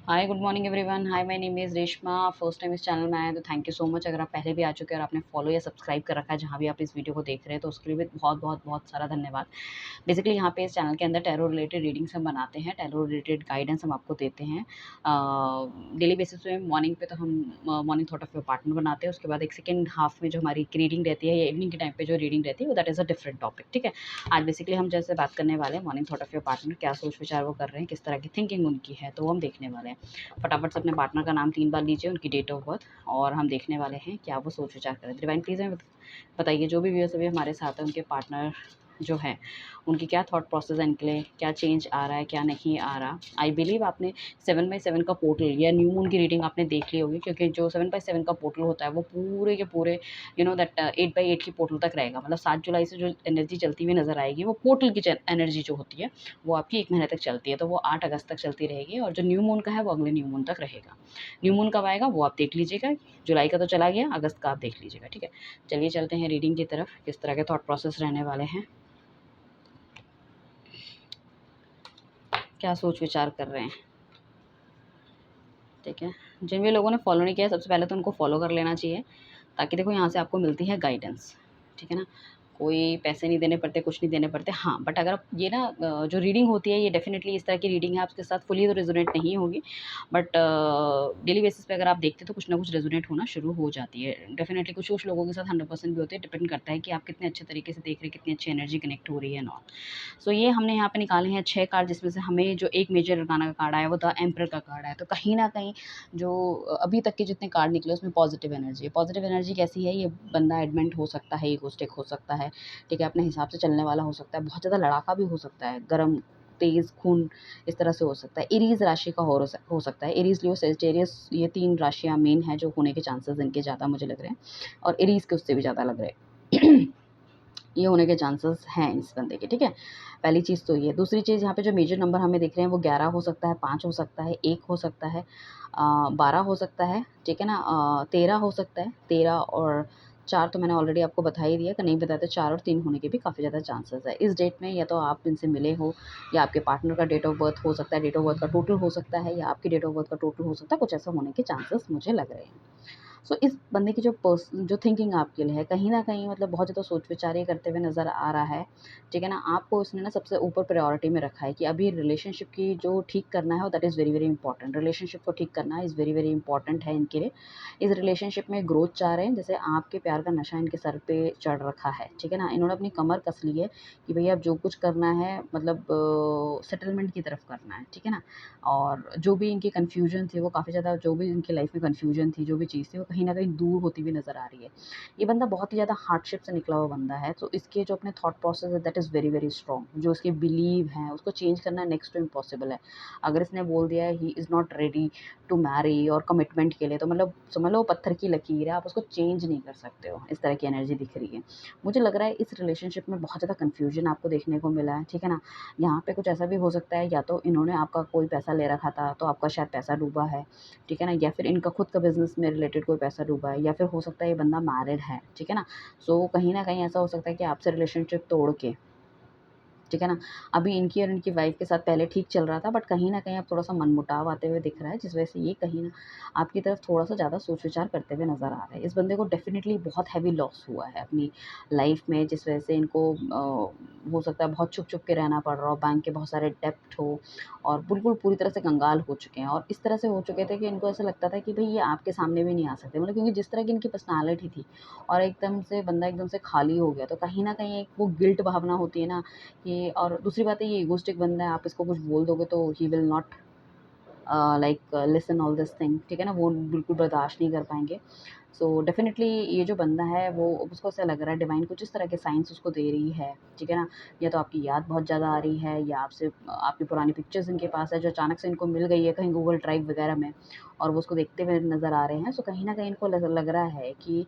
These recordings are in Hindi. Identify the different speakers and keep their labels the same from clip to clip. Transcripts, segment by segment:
Speaker 1: Hi good morning everyone. Hi my name is Reshma. First time इस चैनल में आए हैं तो थैंक यू सो मच। अगर आप पहले भी आ चुके हैं और आपने फॉलो या सब्सक्राइब कर रखा है जहाँ भी आप इस वीडियो को देख रहे हैं तो उसके लिए भी बहुत बहुत बहुत सारा धन्यवाद। बेसिकली यहाँ पे इस चैनल के अंदर टैरो रिलेटेड रीडिंग्स हम बनाते हैं, टैरो रिलेटेड गाइडेंस हम आपको देते हैं डेली बेसिस पे। मॉर्निंग पे तो हम morning thought of your partner बनाते हैं, उसके बाद एक सेकेंड हाफ में जो हमारी रीडिंग रहती है या इवनिंग के टाइम पे जो रीडिंग रहती है वो that is a different topic. ठीक है, आज बेसिकली हम जैसे बात करने वाले हैं morning thought of your partner, क्या सोच विचार वो कर रहे हैं, किस तरह की थिंकिंग उनकी है, तो वो हम देखने वाले हैं। फटाफट से अपने पार्टनर का नाम 3 बार लीजिए, उनकी डेट ऑफ बर्थ, और हम देखने वाले हैं क्या वो सोच विचार करें। डिवाइन प्लीज़ हमें बताइए, जो भी व्यूअर्स अभी हमारे साथ हैं उनके पार्टनर जो है उनकी क्या थॉट प्रोसेस है, इनके लिए क्या चेंज आ रहा है, क्या नहीं आ रहा। आई बिलीव आपने 7x7 का पोर्टल या न्यू मून की रीडिंग आपने देख ली होगी, क्योंकि जो 7x7 का पोर्टल होता है वो पूरे के पूरे दैट 8x8 की पोर्टल तक रहेगा। मतलब 7 जुलाई से जो एनर्जी चलती हुई नज़र आएगी वो पोर्टल की एनर्जी जो होती है वो आपकी 1 महीने तक चलती है, तो वो 8 अगस्त तक चलती रहेगी। और जो न्यू मून का है वो अगले न्यू मून तक रहेगा। न्यू मून कब आएगा वो आप देख लीजिएगा। जुलाई का तो चला गया, अगस्त का आप देख लीजिएगा। ठीक है, चलिए चलते हैं रीडिंग की तरफ, किस तरह के थॉट प्रोसेस रहने वाले हैं, क्या सोच विचार कर रहे हैं। ठीक है, जिन भी लोगों ने फॉलो नहीं किया सबसे पहले तो उनको फॉलो कर लेना चाहिए, ताकि देखो यहाँ से आपको मिलती है गाइडेंस। ठीक है ना, कोई पैसे नहीं देने पड़ते, कुछ नहीं देने पड़ते। हाँ, बट अगर आप ये ना जो रीडिंग होती है ये डेफ़िनेटली इस तरह की रीडिंग है, आपके साथ फुली तो रेज़ोनेट नहीं होगी, बट डेली बेसिस पे अगर आप देखते हैं तो कुछ ना कुछ रेज़ोनेट होना शुरू हो जाती है। डेफ़िनेटली कुछ-कुछ लोगों के साथ 100% भी होती है, डिपेंड करता है कि आप कितने अच्छे तरीके से देख रहे हैं, कितनी अच्छी एनर्जी कनेक्ट हो रही है एंड ऑल। सो ये हमने यहाँ पे निकाले हैं 6 कार्ड, जिसमें से हमें जो एक मेजर अरकाना का कार्ड आया वो द एम्परर का कार्ड आया। तो कहीं न कहीं जो अभी तक के जितने कार्ड निकले उसमें पॉजिटिव एनर्जी है। पॉजिटिव एनर्जी कैसी है, ये बंदा एडमेंट हो सकता है, इगोइस्टिक हो सकता है, ठीक है, अपने हिसाब से चलने वाला हो सकता है, बहुत ज़्यादा लड़ाका भी हो सकता है, गरम तेज़ खून इस तरह से हो सकता है। एरीज़ राशि का हो सकता है। एरीज़, लियो, सजिटेरियस, ये 3 राशियाँ मेन हैं जो होने के चांसेस इनके ज़्यादा मुझे लग रहे हैं, और एरीज़ के उससे भी ज़्यादा लग रहे हैं। ये होने के चांसेस हैं इस बंदे के। ठीक है, पहली चीज़ तो ये। दूसरी चीज़, यहाँ पे जो मेजर नंबर हमें दिख रहे हैं वो 11 हो सकता है, 5 हो सकता है, 1 हो सकता है, 12 हो सकता है, ठीक है ना, 13 हो सकता है। 13 और 4 तो मैंने ऑलरेडी आपको बता ही दिया कि नहीं बताया, तो 4 और 3 होने के भी काफ़ी ज़्यादा चांसेस है। इस डेट में या तो आप इनसे मिले हो, या आपके पार्टनर का डेट ऑफ बर्थ हो सकता है, डेट ऑफ बर्थ का टोटल हो सकता है, या आपकी डेट ऑफ बर्थ का टोटल हो सकता है। कुछ ऐसा होने के चांसेस मुझे लग रहे हैं। सो इस बंदे की जो थिंकिंग आपके लिए है, कहीं न कहीं मतलब बहुत ज़्यादा सोच विचार ये करते हुए नज़र आ रहा है, ठीक है ना? आपको उसने ना सबसे ऊपर प्रायोरिटी में रखा है कि अभी रिलेशनशिप की जो ठीक करना है that is very, very important. Relationship को ठीक करना इज़ वेरी, वेरी इंपॉर्टेंट है इनके लिए। इस रिलेशनशिप में ग्रोथ चाह रहे हैं, जैसे आपके प्यार का नशा इनके सर पे चढ़ रखा है, ठीक है ना? इन्होंने अपनी कमर कस ली है कि भैया अब जो कुछ करना है मतलब सेटलमेंट की तरफ करना है, ठीक है ना? और जो भी इनकी कन्फ्यूजन थी वो काफ़ी ज़्यादा, जो भी इनकी लाइफ में कन्फ्यूजन थी, जो भी चीज़ थी वो कहीं न कहीं दूर होती हुई नज़र आ रही है। ये बंदा बहुत ही ज़्यादा हार्डशिप से निकला हुआ बंदा है, तो इसके जो अपने थॉट प्रोसेस है that is very, very strong. जो उसके बिलीव हैं उसको चेंज करना नेक्स्ट टू इम्पॉसिबल है। अगर इसने बोल दिया है he is not ready to marry और कमिटमेंट के लिए, तो मतलब समझ लो पत्थर की लकीर है, आप उसको चेंज नहीं कर सकते हो। इस तरह की एनर्जी दिख रही है। मुझे लग रहा है इस रिलेशनशिप में बहुत ज़्यादा कन्फ्यूजन आपको देखने को मिला है, ठीक है ना? यहाँ पे कुछ ऐसा भी हो सकता है, या तो इन्होंने आपका कोई पैसा ले रखा था तो आपका शायद पैसा डूबा है, ठीक है ना? या फिर इनका खुद का बिज़नेस में रिलेटेड कोई पैसा डूबा है, या फिर हो सकता है ये बंदा मैरिड है, ठीक है ना? सो कहीं न कहीं ऐसा हो सकता है कि आपसे रिलेशनशिप तोड़ के, ठीक है ना? अभी इनकी और इनकी वाइफ़ के साथ पहले ठीक चल रहा था, बट कहीं न कहीं अब थोड़ा-सा मनमुटाव आते हुए दिख रहा है, जिस वजह से ये कहीं न आपकी तरफ थोड़ा-सा ज़्यादा सोच-विचार करते हुए नज़र आ रहा है। इस बंदे को डेफ़िनिटली बहुत हेवी लॉस हुआ है अपनी लाइफ़ में, जिस वजह से इनको हो सकता है बहुत छुप-छुप के रहना पड़ रहा हो, बैंक के बहुत सारे डेब्ट हो, और बिल्कुल पूरी तरह से कंगाल हो चुके हैं, और इस तरह से हो चुके थे कि इनको ऐसा लगता था कि भई ये आपके सामने भी नहीं आ सकते। मतलब क्योंकि जिस तरह की इनकी पर्सनैलिटी थी, और एकदम से बंदा एकदम से खाली हो गया, तो कहीं न कहीं एक वो गिल्ट भावना होती है ना, कि और दूसरी बात है ये इगोइस्टिक बंदा है, आप इसको कुछ बोल दोगे तो he will not like listen all this thing, ठीक है ना? वो बिल्कुल बर्दाश्त नहीं कर पाएँगे। सो डेफ़िनेटली ये जो बंदा है वो, उसको ऐसा लग रहा है डिवाइन कुछ इस तरह के साइन्स उसको दे रही है, ठीक है ना? या तो आपकी याद बहुत ज़्यादा आ रही है, या आपसे आपकी पुरानी पिक्चर्स इनके पास है जो अचानक से इनको मिल गई है कहीं गूगल ड्राइव वगैरह में, और वो उसको देखते हुए नज़र आ रहे हैं। सो कहीं न कहीं इनको लग रहा है कि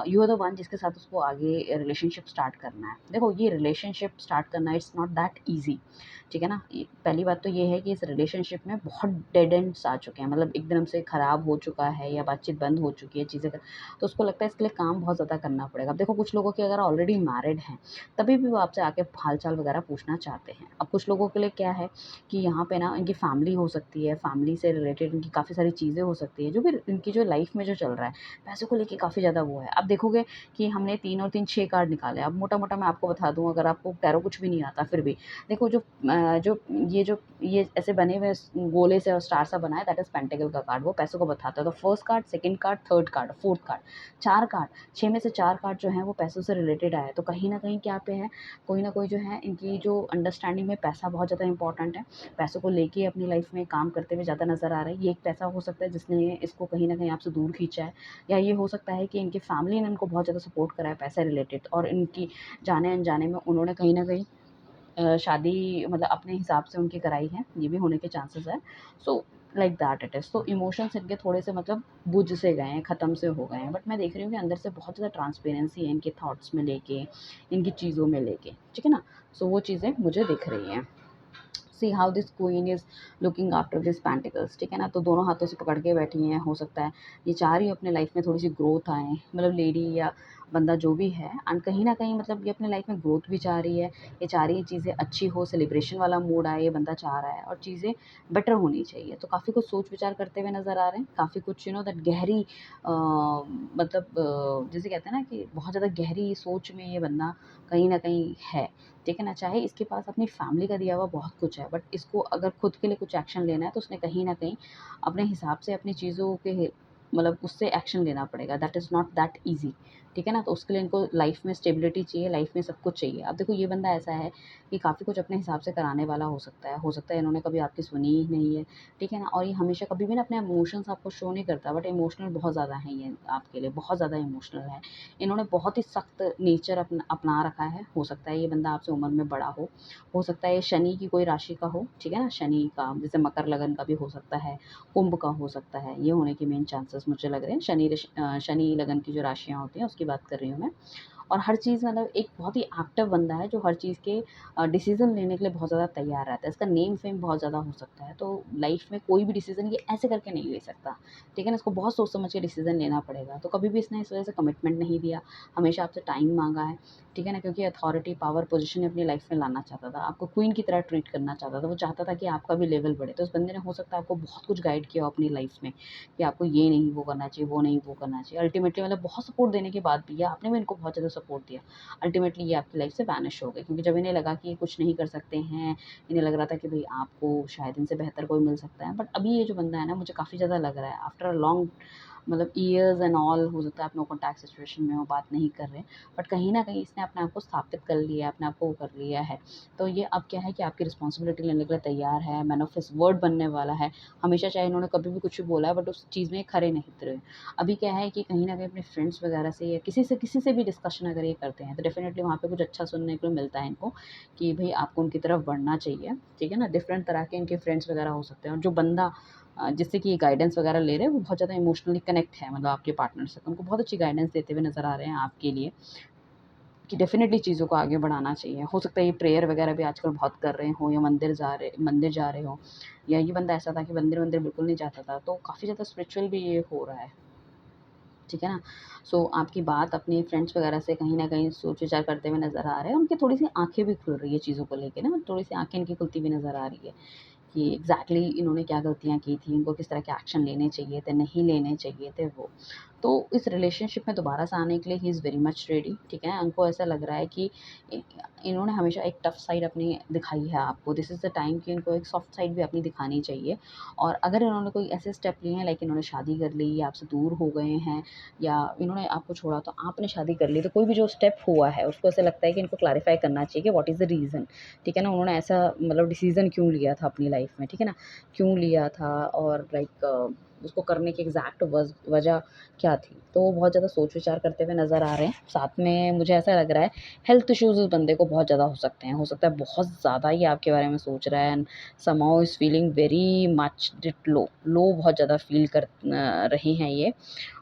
Speaker 1: यू आर द वन जिसके साथ उसको आगे रिलेशनशिप स्टार्ट करना है। देखो, ये रिलेशनशिप स्टार्ट करना इट्स नॉट दैट ईज़ी, ठीक है ना? ये पहली बात तो ये है कि इस रिलेशनशिप में बहुत डेड एंड्स आ चुके हैं, मतलब एकदम से ख़राब हो चुका है या बातचीत बंद हो चुकी है, चीज़ें तो उसको लगता है इसके लिए काम बहुत ज़्यादा करना पड़ेगा। अब देखो कुछ लोगों के अगर ऑलरेडी मैरिड हैं, तभी भी वो आपसे आके हाल-चाल वगैरह पूछना चाहते हैं। अब कुछ लोगों के लिए क्या है कि यहाँ पे ना इनकी फैमिली हो सकती है, फैमिली से रिलेटेड इनकी काफ़ी सारी चीज़ें हो सकती है, जो भी इनकी जो लाइफ़ में जो चल रहा है, पैसों को लेके काफ़ी ज़्यादा वो है। अब देखोगे कि हमने 3 और 3 6 कार्ड निकाले। अब मोटा-मोटा मैं आपको बता दूँ, अगर आपको टैरो कुछ भी नहीं आता फिर भी, देखो जो ये ऐसे बने हुए गोले से और स्टार सा बना है, दैट इज़ पेंटिकल का कार्ड, वो पैसों को बताता है। तो first card, second card, third card, fourth card, 4 card, 6 में से 4 कार्ड जो हैं वो पैसों से रिलेटेड आए। तो कहीं न कहीं क्या पे है, कोई न कोई जो है इनकी जो अंडरस्टैंडिंग में पैसा बहुत ज़्यादा इम्पोर्टेंट है। पैसों को लेके अपनी लाइफ़ में काम करते हुए ज़्यादा नज़र आ रहे हैं। ये एक पैसा हो सकता है जिसने इसको कहीं न कहीं आपसे दूर खींचा है, या ये हो सकता है कि इनकी फैमिली ने इनको बहुत ज़्यादा सपोर्ट करा है पैसे रिलेटेड, और इनकी जाने-अनजाने में उन्होंने कहीं न कहीं शादी मतलब अपने हिसाब से उनकी कराई है, ये भी होने के चांसेस है। So like that it is. तो इमोशंस इनके थोड़े से मतलब बुझ से गए हैं, ख़त्म से हो गए हैं। बट मैं देख रही हूँ कि अंदर से बहुत ज़्यादा ट्रांसपेरेंसी है इनके थॉट्स में लेके, इनकी चीज़ों में लेके, ठीक है ना? सो वो चीज़ें मुझे दिख रही हैं। See how this queen is looking after this pentacles, ठीक है ना? तो दोनों हाथों से पकड़ के बैठी हैं। हो सकता है ये चाह रही हो अपने लाइफ में थोड़ी सी ग्रोथ आए, मतलब लेडी या बंदा जो भी है, एंड कहीं ना कहीं मतलब ये अपने लाइफ में ग्रोथ भी चाह रही है। ये चाह रही है चीज़ें अच्छी हो, सेलिब्रेशन वाला मूड आए, ये बंदा चाह रहा है, और चीज़ें बेटर होनी चाहिए। तो काफ़ी कुछ सोच विचार करते हुए नज़र आ रहे हैं, काफ़ी कुछ दैट गहरी मतलब जैसे कहते हैं ना कि बहुत ज़्यादा गहरी सोच में ये बंदा कहीं ना कहीं है, ठीक है ना? चाहे इसके पास अपनी फैमिली का दिया हुआ बहुत कुछ है, बट इसको अगर खुद के लिए कुछ एक्शन लेना है तो उसने कहीं न कहीं अपने हिसाब से अपनी चीज़ों के मतलब उससे एक्शन लेना पड़ेगा। That is not that easy, ठीक है ना? तो उसके लिए इनको लाइफ़ में स्टेबिलिटी चाहिए, लाइफ़ में सब कुछ चाहिए। अब देखो ये बंदा ऐसा है कि काफ़ी कुछ अपने हिसाब से कराने वाला हो सकता है इन्होंने कभी आपकी सुनी ही नहीं है, ठीक है ना? और ये हमेशा कभी भी ना अपने इमोशंस आपको शो नहीं करता, बट इमोशनल बहुत ज़्यादा है ये आपके लिए, बहुत ज़्यादा इमोशनल है। इन्होंने बहुत ही सख्त नेचर अपना रखा है। हो सकता है ये बंदा आपसे उम्र में बड़ा हो सकता है ये शनि की कोई राशि का हो, ठीक है ना? शनि का जैसे मकर लगन का भी हो सकता है, कुंभ का हो सकता है, ये होने के मेन चांसेस मुझे लग रहे हैं। शनि लगन की जो राशियाँ होती हैं उसकी बात कर रही हूँ मैं। और हर चीज़ मतलब एक बहुत ही एक्टिव बंदा है जो हर चीज़ के डिसीज़न लेने के लिए बहुत ज़्यादा तैयार रहता है। इसका नेम फेम बहुत ज़्यादा हो सकता है, तो लाइफ़ में कोई भी डिसीज़न ये ऐसे करके नहीं ले सकता, ठीक है ना? इसको बहुत सोच समझ के डिसीज़न लेना पड़ेगा। तो कभी भी इसने इस वजह से कमिटमेंट नहीं दिया, हमेशा आपसे टाइम माँगा है, ठीक है ना? क्योंकि अथॉरिटी, पावर, पोज़ीशन अपनी लाइफ़ में लाना चाहता था, आपको क्वीन की तरह ट्रीट करना चाहता था। वो चाहता था कि आपका भी लेवल बढ़े। तो उस बंदे ने हो सकता है आपको बहुत कुछ गाइड किया हो अपनी लाइफ़ में, कि आपको ये नहीं वो करना चाहिए, वो नहीं वो करना चाहिए। अल्टीमेटली मतलब बहुत सपोर्ट देने के बाद भी, या आपने भी इनको बहुत ज़्यादा सपोर्ट दिया, अल्टीमेटली ये आपकी लाइफ से वैनिश हो गए, क्योंकि जब इन्हें लगा कि ये कुछ नहीं कर सकते हैं, इन्हें लग रहा था कि भाई आपको शायद इनसे बेहतर कोई मिल सकता है। बट अभी ये जो बंदा है ना, मुझे काफ़ी ज़्यादा लग रहा है आफ्टर अ लॉन्ग मतलब ईयर्स एंड ऑल, हो सकता है आप नो कॉन्टैक्ट सिचुएशन में वो बात नहीं कर रहे, बट कहीं न कहीं इसने अपने आप को स्थापित कर लिया है, अपने आप को वो कर लिया है। तो ये अब क्या है कि आपकी रिस्पॉन्सिबिलिटी लेने के लिए तैयार है, मैन ऑफ हिज़ वर्ड बनने वाला है। हमेशा चाहे इन्होंने कभी भी कुछ भी बोला है, बट उस चीज़ में खरे नहीं उतरे। अभी क्या है कि कहीं न कहीं अपने फ्रेंड्स वगैरह से या किसी से भी डिस्कशन अगर ये करते हैं, तो डेफ़िनेटली वहाँ पे कुछ अच्छा सुनने को मिलता है इनको, कि भई आपको उनकी तरफ बढ़ना चाहिए, ठीक है ना? डिफ़रेंट तरह के इनके फ्रेंड्स वगैरह हो सकते हैं, और जो बंदा जिससे कि ये गाइडेंस वगैरह ले रहे हैं, वो बहुत ज़्यादा इमोशनली कनेक्ट है मतलब आपके पार्टनर से, तो उनको बहुत अच्छी गाइडेंस देते हुए नज़र आ रहे हैं आपके लिए, कि डेफ़िनेटली चीज़ों को आगे बढ़ाना चाहिए। हो सकता है ये प्रेयर वगैरह भी आजकल बहुत कर रहे हों, या मंदिर जा रहे हों, या ये बंदा ऐसा था कि मंदिर-वंदिर बिल्कुल नहीं जाता था, तो काफ़ी ज़्यादा स्पिरिचुअल भी ये हो रहा है। ठीक है ना? सो आपकी बात अपने फ्रेंड्स वगैरह से कहीं न कहीं सोच विचार करते हुए नज़र आ रहे हैं। उनकी थोड़ी-सी आँखें भी खुल रही है चीज़ों को लेके ना, थोड़ी-सी आँखें इनकी खुलती हुई नज़र आ रही है, कि एग्ज़ैक्टली इन्होंने क्या गलतियाँ की थी, इनको किस तरह के एक्शन लेने चाहिए थे, नहीं लेने चाहिए थे वो। तो इस रिलेशनशिप में दोबारा से आने के लिए he is very much ready, ठीक है? उनको ऐसा लग रहा है कि इ इन्होंने हमेशा एक टफ साइड अपनी दिखाई है आपको, दिस इज़ द टाइम कि इनको एक सॉफ्ट साइड भी अपनी दिखानी चाहिए। और अगर इन्होंने कोई ऐसे स्टेप लिए हैं, लाइक इन्होंने शादी कर ली, या आपसे दूर हो गए हैं, या इन्होंने आपको छोड़ा तो आपने शादी कर ली, तो कोई भी जो स्टेप हुआ है उसको ऐसा लगता है कि इनको क्लैरिफ़ाई करना चाहिए कि व्हाट इज़ द रीज़न, ठीक है ना? उन्होंने ऐसा मतलब डिसीज़न क्यों लिया था अपनी लाइफ़ में, ठीक है ना? क्यों लिया था, और लाइक उसको करने की एग्ज़ैक्ट वजह क्या थी? तो वो बहुत ज़्यादा सोच विचार करते हुए नज़र आ रहे हैं। साथ में मुझे ऐसा लग रहा है हेल्थ इश्यूज़ उस बंदे को बहुत ज़्यादा हो सकते हैं। हो सकता है बहुत ज़्यादा ही आपके बारे में सोच रहा है, and somehow is feeling very much डिट लो बहुत ज़्यादा फ़ील कर रहे हैं ये।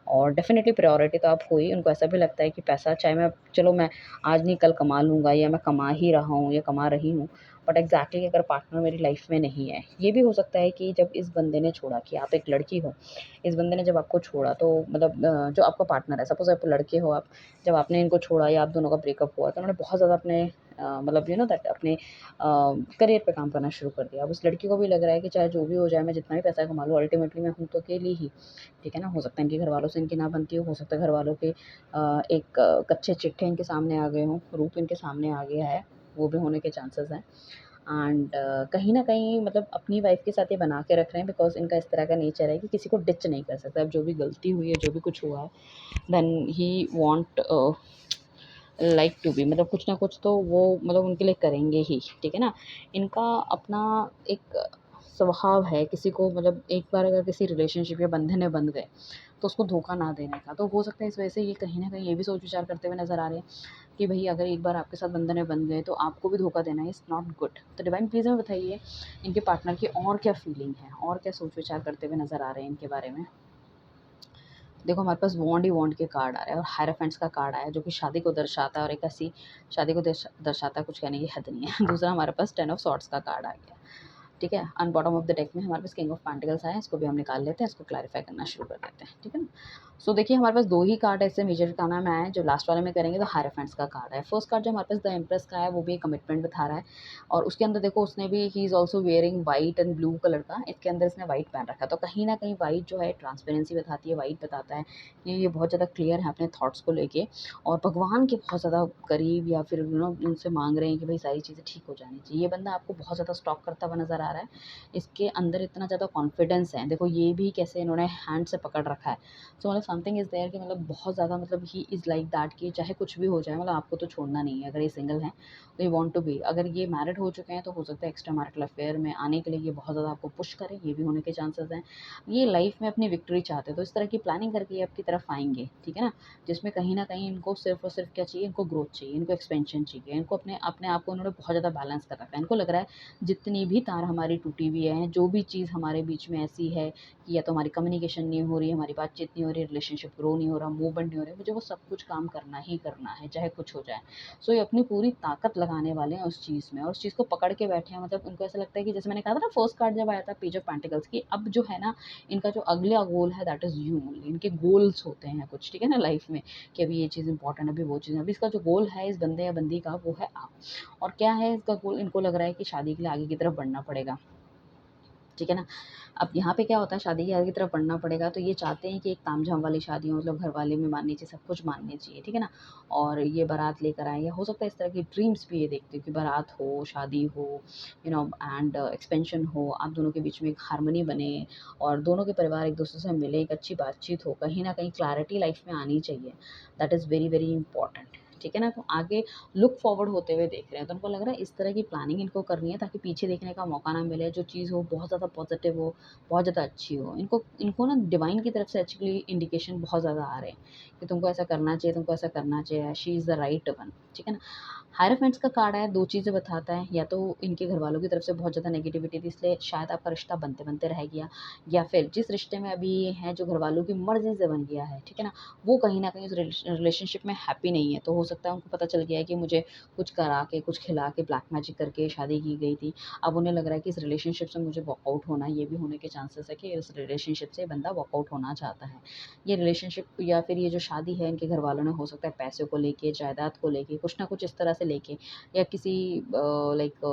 Speaker 1: और डेफ़िनेटली प्रायोरिटी तो आप हो ही, उनको ऐसा भी लगता है कि पैसा चाहे मैं चलो मैं आज नहीं कल कमा लूँगा, या मैं कमा ही रहा हूँ या कमा रही हूँ, बट एग्जैक्टली अगर पार्टनर मेरी लाइफ में नहीं है, ये भी हो सकता है कि जब इस बंदे ने छोड़ा, कि आप एक लड़की हो, इस बंदे ने जब आपको छोड़ा तो मतलब जो आपका पार्टनर है, सपोज़ आप लड़के हो, आप जब आपने इनको छोड़ा या आप दोनों का ब्रेकअप हुआ तो उन्होंने बहुत ज़्यादा अपने मतलब यू नो दैट अपने करियर पे काम करना शुरू कर दिया। अब उस लड़की को भी लग रहा है कि चाहे जो भी हो जाए, मैं जितना भी पैसा कमा लूँ, अल्टीमेटली मैं हूँ तो अकेली ही, ठीक है ना। हो सकता है इनके घरवालों से इनकी ना बनती हो सकता है घरवालों के एक कच्चे चिट्ठे इनके सामने आ गए हों, रूप इनके सामने आ गया है, वो भी होने के चांसेस हैं। एंड कहीं न कहीं मतलब अपनी वाइफ़ के साथ ये बना के रख रहे हैं बिकॉज़ इनका इस तरह का नेचर है कि किसी को डिच नहीं कर सकते। अब जो भी गलती हुई है, जो भी कुछ हुआ है, then he want like to be, मतलब कुछ ना कुछ तो वो मतलब उनके लिए करेंगे ही, ठीक है ना। इनका अपना एक स्वभाव है किसी को, मतलब एक बार अगर किसी रिलेशनशिप या बंधन में बंध गए तो उसको धोखा ना देने का। तो हो सकता है इस वजह से ये कहीं न कहीं ये भी सोच विचार करते हुए नज़र आ रहे हैं कि भई अगर एक बार आपके साथ बंधन में बंध गए तो आपको भी धोखा देना इज़ नॉट गुड। तो डिवाइन प्लीज़ हमें बताइए इनके पार्टनर की और क्या फीलिंग है, और क्या सोच विचार करते हुए नज़र आ रहे हैं इनके बारे में। देखो हमारे पास वॉन्ड ही वॉन्ड के कार्ड आ रहे हैं और हायराफेंट्स का कार्ड आया है जो कि शादी को दर्शाता है, और एक ऐसी शादी को दर्शाता है, कुछ कहने की हद नहीं है। दूसरा हमारे पास 10 ऑफ सॉर्ड्स का कार्ड आ गया, ठीक है। On bottom of the deck में हमारे पास किंग ऑफ पेंटिकल्स आया है, इसको भी हम निकाल लेते हैं, इसको क्लैरिफाई करना शुरू कर देते हैं, ठीक है ना। सो देखिए हमारे पास 2 ही कार्ड ऐसे मेजर का नाम आया है, जो लास्ट वाले में करेंगे तो हायराफेंट्स का कार्ड है। फर्स्ट कार्ड जो हमारे पास द एम्प्रेस का है वो भी एक कमिटमेंट बता रहा है, और उसके अंदर देखो उसने भी he is also wearing white and blue colour का, इसके अंदर इसने व्हाइट पहन रखा है। तो कहीं न कहीं व्हाइट जो है ट्रांसपेरेंसी बताती है, व्हाइट बताता है कि ये बहुत ज़्यादा क्लियर है अपने थॉट्स को लेके, और भगवान के बहुत ज़्यादा करीब, या फिर यू नो उनसे माँग रहे हैं कि भई सारी चीज़ें ठीक हो जानी चाहिए। ये बंदा आपको बहुत ज़्यादा स्टॉक करता हुआ नज़र आ रहा है। इसके अंदर इतना ज़्यादा कॉन्फिडेंस है, देखो ये भी कैसे इन्होंने हैंड से पकड़ रखा है। सो मतलब समथिंग इज़ देयर कि मतलब बहुत ज़्यादा मतलब ही इज़ लाइक दैट कि चाहे कुछ भी हो जाए मतलब आपको तो छोड़ना नहीं है। अगर ये सिंगल हैं तो ये वांट टू बी, अगर ये मैरिड हो चुके हैं तो हो सकता है एक्स्ट्रा मैरिटल अफेयर में आने के लिए ये बहुत ज़्यादा आपको पुश करें, ये भी होने के चांसेस हैं। ये लाइफ में अपनी विक्ट्री चाहते हैं तो इस तरह की प्लानिंग करके ये आपकी तरफ आएँगे, ठीक है ना। जिसमें कहीं न कहीं इनको सिर्फ़ और सिर्फ़ क्या चाहिए, इनको ग्रोथ चाहिए, इनको एक्सपेंशन चाहिए, इनको अपने अपने आप को उन्होंने बहुत ज़्यादा बैलेंस कर रखा है। इनको लग रहा है जितनी भी तार हमारी टूटी हुई है, जो भी चीज़ हमारे बीच में ऐसी है कि या तो हमारी कम्युनिकेशन नहीं हो रही, हमारी बातचीत नहीं हो रही, रिलेशनशिप ग्रो नहीं हो रहा, मूवमेंट नहीं हो रहा, मुझे वो सब कुछ काम करना ही करना है, चाहे कुछ हो जाए। सो ये अपनी पूरी ताकत लगाने वाले हैं उस चीज़ में, और उस चीज़ को पकड़ के बैठे हैं। मतलब उनको ऐसा लगता है कि जैसे मैंने कहा था ना फर्स्ट कार्ड जब आया था पेज ऑफ पेंटिकल्स की, अब जो है ना इनका जो अगला गोल है दैट इज़ यू ओनली। इनके गोल्स होते हैं कुछ, ठीक है ना, लाइफ में कि अभी ये चीज़ इंपॉर्टेंट है, अभी वो चीज़, अभी इसका जो गोल है इस बंदे या बंदी का वो है आप। और क्या है इसका गोल, इनको लग रहा है कि शादी के लिए आगे की तरफ बढ़ना पड़ेगा, ठीक है ना। अब यहाँ पे क्या होता है, शादी के आगे की तरफ बढ़ना पड़ेगा तो ये चाहते हैं कि एक तामझाम वाली शादी हो, मतलब घर वाले भी माननी चाहिए, सब कुछ मानने चाहिए, ठीक है ना। और ये बारात लेकर आए, या हो सकता है इस तरह की ड्रीम्स भी ये देखते हो कि बारात हो, शादी हो, यू नो एंड एक्सपेंशन हो, आप दोनों के बीच में एक हार्मनी बने, और दोनों के परिवार एक दूसरे से मिले, एक अच्छी बातचीत हो, कहीं न कहीं क्लैरिटी लाइफ में आनी चाहिए। That is very, very important, ठीक है ना। तो आगे लुक फॉरवर्ड होते हुए देख रहे हैं, तो उनको लग रहा है इस तरह की प्लानिंग इनको करनी है ताकि पीछे देखने का मौका ना मिले, जो चीज़ हो बहुत ज़्यादा पॉजिटिव हो, बहुत ज़्यादा अच्छी हो। इनको इनको ना डिवाइन की तरफ से एक्चुअली इंडिकेशन बहुत ज़्यादा आ रहे हैं कि तुमको ऐसा करना चाहिए, तुमको ऐसा करना चाहिए, she is the right one, ठीक है ना। हायराफेंट्स का कार्ड आया, 2 चीज़ें बताता है, या तो इनके घरवालों की तरफ से बहुत ज़्यादा नेगेटिविटी थी इसलिए शायद आपका रिश्ता बनते-बनते रह गया, या फिर जिस रिश्ते में अभी ये हैं जो घरवालों की मर्ज़ी से बन गया है, ठीक है ना, वो कहीं न कहीं उस रिलेशनशिप में हैप्पी नहीं है। तो हो सकता है उनको पता चल गया है कि मुझे कुछ करा के, कुछ खिला के, ब्लैक मैजिक करके शादी की गई थी। अब उन्हें लग रहा है कि इस रिलेशनशिप से मुझे वॉकआउट होना है, ये भी होने के चांसेस है कि इस रिलेशनशिप से बंदा वॉकआउट होना चाहता है। ये रिलेशनशिप या फिर ये जो शादी है इनके घरवालों ने हो सकता है पैसे को लेके, जायदाद को लेके, कुछ ना कुछ इस तरह से लेके, या किसी लाइक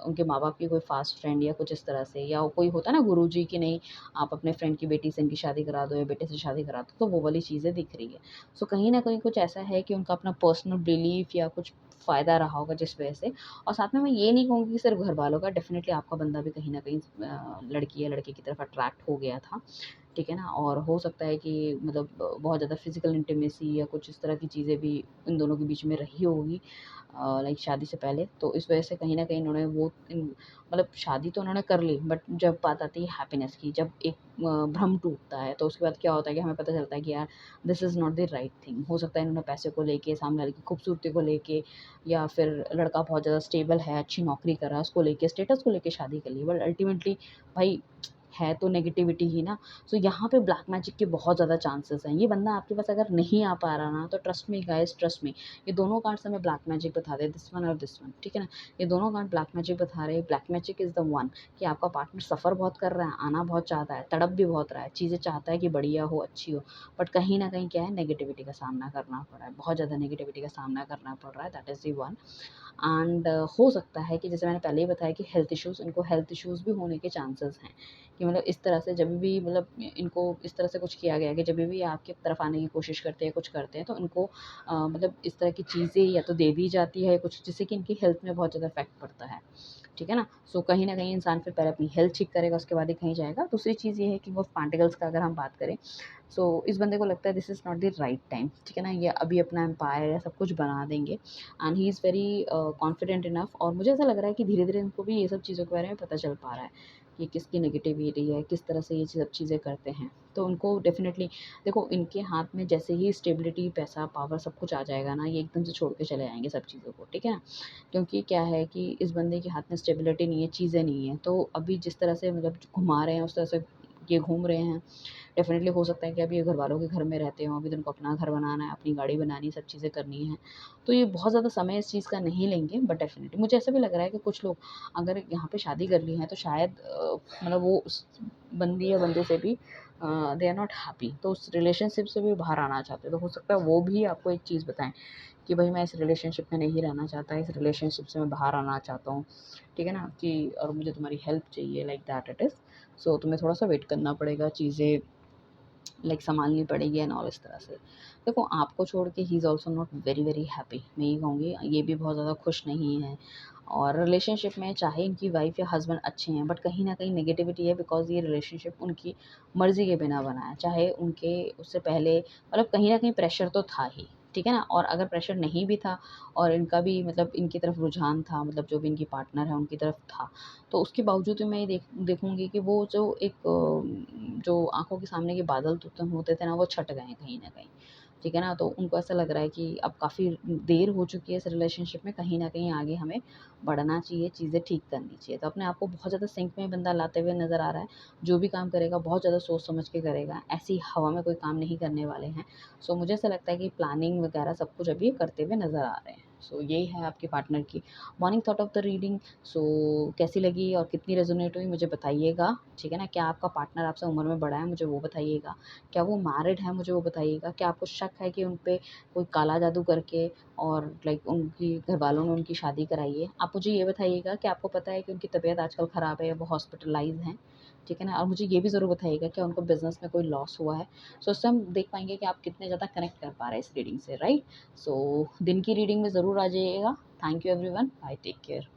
Speaker 1: उनके माँ-बाप की कोई फ़ास्ट फ्रेंड या कुछ इस तरह से, या कोई होता है ना गुरुजी कि नहीं आप अपने फ्रेंड की बेटी से इनकी शादी करा दो या बेटे से शादी करा दो, तो वो वाली चीज़ें दिख रही है। सो कहीं न कहीं कुछ ऐसा है कि उनका अपना पर्सनल बिलीफ या कुछ फ़ायदा रहा होगा जिस वजह से। और साथ में मैं ये नहीं कहूँगी कि सिर्फ़ घरवालों का, डेफ़िनिटली आपका बंदा भी कहीं न कहीं लड़की या लड़के की तरफ अट्रैक्ट हो गया था, ठीक है ना। और हो सकता है कि मतलब बहुत ज़्यादा फ़िज़िकल इंटिमेसी या कुछ इस तरह की चीज़ें भी इन दोनों के बीच में रही होगी लाइक शादी से पहले। तो इस वजह से कहीं न कहीं इन्होंने वो मतलब शादी तो उन्होंने कर ली, बट जब बात आती है हैप्पीनेस की, जब एक भ्रम टूटता है तो उसके बाद क्या होता है कि हमें पता चलता है कि यार this is not the right thing. हो सकता है इन्होंने पैसे को लेके, सामने वाले की खूबसूरती को लेके, या फिर लड़का बहुत ज़्यादा स्टेबल है, अच्छी नौकरी कर रहा है, उसको लेके, स्टेटस को लेके शादी कर ली, बट अल्टीमेटली भाई है तो नेगेटिविटी ही ना। सो यहाँ पे ब्लैक मैजिक के बहुत ज़्यादा चांसेस हैं। ये बंदा आपके पास अगर नहीं आ पा रहा ना, तो trust me guys, trust me, ये दोनों कार्ड्स हमें ब्लैक मैजिक बता रहे हैं, दिस वन और दिस वन, ठीक है ना। ये दोनों कार्ड ब्लैक मैजिक बता रहे हैं। Black magic is the one कि आपका पार्टनर सफ़र बहुत कर रहा है, आना बहुत चाहता है, तड़प भी बहुत रहा है, चीज़ें चाहता है कि बढ़िया हो, अच्छी हो, बट कहीं न कहीं क्या है, नेगेटिविटी का सामना करना पड़ रहा है, बहुत ज़्यादा नेगेटिविटी का सामना करना पड़ रहा है, that is the one. And हो सकता है कि जैसे मैंने पहले ही बताया कि हेल्थ इश्यूज़, इनको हेल्थ इश्यूज़ भी होने के चांसेस हैं, कि मतलब इस तरह से जब भी मतलब इनको इस तरह से कुछ किया गया है कि जब भी आपकी तरफ आने की कोशिश करते हैं, कुछ करते हैं, तो इनको मतलब इस तरह की चीज़ें या तो दे दी जाती है कुछ, जिससे कि इनकी हेल्थ में बहुत ज़्यादा इफ़ेक्ट पड़ता है, ठीक है ना। सो कहीं न कहीं इंसान फिर पहले अपनी हेल्थ ठीक करेगा, उसके बाद ही कहीं जाएगा। दूसरी चीज़ ये है कि वो पार्टिकल्स का अगर हम बात करें, सो इस बंदे को लगता है this is not the right time, ठीक है ना। ये अभी अपना एम्पायर या सब कुछ बना देंगे, and he is very confident enough, और मुझे ऐसा लग रहा है कि धीरे-धीरे इनको भी ये सब चीज़ों के बारे में पता चल पा रहा है कि किसकी नेगेटिविटी है, किस तरह से ये सब चीज़ें करते हैं। तो उनको डेफ़िनेटली देखो, इनके हाथ में जैसे ही स्टेबिलिटी, पैसा, पावर सब कुछ आ जाएगा ना, ये एकदम से छोड़ के चले जाएँगे सब चीज़ों को, ठीक है ना। क्योंकि क्या है कि इस बंदे के हाथ में स्टेबिलिटी नहीं है, चीज़ें नहीं हैं, तो अभी जिस तरह से मतलब घुमा रहे हैं, उस तरह से ये घूम रहे हैं। डेफ़िनेटली हो सकता है कि अभी ये घरवालों के घर में रहते हों, अभी तो उनको अपना घर बनाना है, अपनी गाड़ी बनानी है, सब चीज़ें करनी हैं। तो ये बहुत ज़्यादा समय इस चीज़ का नहीं लेंगे, बट डेफ़िनेटली मुझे ऐसा भी लग रहा है कि कुछ लोग अगर यहाँ पे शादी कर ली है, तो शायद मतलब वो उस बंदी या बंदे से भी दे आर नॉट हैप्पी, तो उस रिलेशनशिप से भी बाहर आना चाहते हैं। तो हो सकता है वो भी आपको एक चीज़ बताएँ कि भई मैं इस रिलेशनशिप में नहीं रहना चाहता, इस रिलेशनशिप से मैं बाहर आना चाहता हूँ, ठीक है ना? कि और मुझे तुम्हारी हेल्प चाहिए, लाइक दैट इट इज़। सो तुम्हें थोड़ा-सा वेट करना पड़ेगा, चीज़ें लाइक सँभालनी पड़ेगी एंड ऑल, इस तरह से। देखो, आपको छोड़ के he is also not very, very happy, मैं ये कहूँगी, ये भी बहुत ज़्यादा खुश नहीं है। और रिलेशनशिप में चाहे इनकी वाइफ़ या हस्बैंड अच्छे हैं, बट कहीं न कहीं नेगेटिविटी है, बिकॉज़ ये रिलेशनशिप उनकी मर्ज़ी के बिना बना है। चाहे उनके उससे पहले मतलब कहीं न कहीं प्रेशर तो था ही, ठीक है ना? और अगर प्रेशर नहीं भी था और इनका भी मतलब इनकी तरफ रुझान था, मतलब जो भी इनकी पार्टनर है उनकी तरफ था, तो उसके बावजूद भी मैं ये देखूँगी कि वो जो एक जो आँखों के सामने के बादल होते थे ना, वो छट गए हैं कहीं न कहीं, ठीक है ना? तो उनको ऐसा लग रहा है कि अब काफ़ी देर हो चुकी है इस रिलेशनशिप में, कहीं न कहीं आगे हमें बढ़ना चाहिए, चीज़ें ठीक करनी चाहिए। तो अपने आप को बहुत ज़्यादा सिंक में बंदा लाते हुए नज़र आ रहा है। जो भी काम करेगा बहुत ज़्यादा सोच समझ के करेगा, ऐसी हवा में कोई काम नहीं करने वाले हैं। सो मुझे ऐसा लगता है कि प्लानिंग वगैरह सब कुछ अभी करते हुए नज़र आ रहे हैं। सो यही है आपके पार्टनर की morning thought of the reading. So कैसी लगी और कितनी रेज़ोनेट हुई मुझे बताइएगा, ठीक है ना? क्या आपका पार्टनर आपसे उम्र में बड़ा है? मुझे वो बताइएगा। क्या वो मैरिड है? मुझे वो बताइएगा। क्या आपको शक है कि उन पे कोई काला जादू करके और लाइक उनकी घरवालों ने उनकी शादी कराई है? आप मुझे ये बताइएगा कि आपको पता है कि उनकी तबीयत आजकल ख़राब है या वो हॉस्पिटलाइज़ हैं, ठीक है ना? और मुझे ये भी ज़रूर बताइएगा क्या उनको बिज़नेस में कोई लॉस हुआ है? सो इससे हम देख पाएँगे कि आप कितने ज़्यादा कनेक्ट कर पा रहे हैं इस रीडिंग से, राइट? सो दिन की रीडिंग में ज़रूर आ जाइएगा। Thank you everyone. Bye, take care.